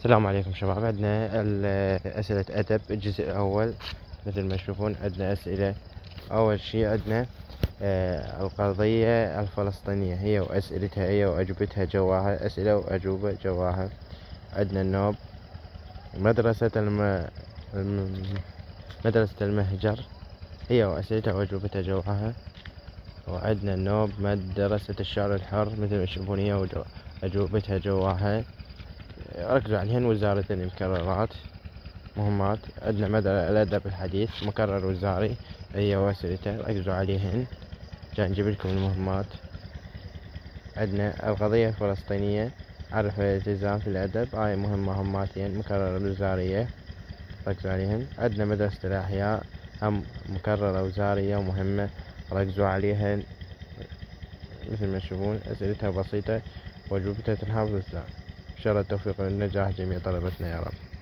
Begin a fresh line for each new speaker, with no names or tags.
السلام عليكم شباب. عندنا أسئلة أدب الجزء الأول. مثل ما تشوفون عندنا أسئلة. أول شي عندنا القضية الفلسطينية هي وأسئلتها هي وأجوبتها جواها، أسئلة وأجوبة جواها. عندنا النوب مدرسة مدرسة المهجر هي وأسئلتها وأجوبتها جواها. وعندنا النوب مدرسة الشعر الحر مثل ما تشوفون هي وأجوبتها جواها. ركزوا عليهن. وزارة المكررات مهمات. عندنا مدى الأدب الحديث مكرر وزاري هي وأسئلته، ركزوا عليهن. جاي نجيب لكم المهمات. عندنا القضية الفلسطينية عرف الالتزام في الأدب هاي مهمة هماتين مكررة وزارية، ركزوا عليهن. عندنا مدرسة الأحياء هم مكررة وزارية ومهمة، ركزوا عليهن. مثل ما تشوفون أسئلتها بسيطة وأجوبتها تنحافظ. إن شاء الله التوفيق والنجاح جميع طلبتنا يا رب.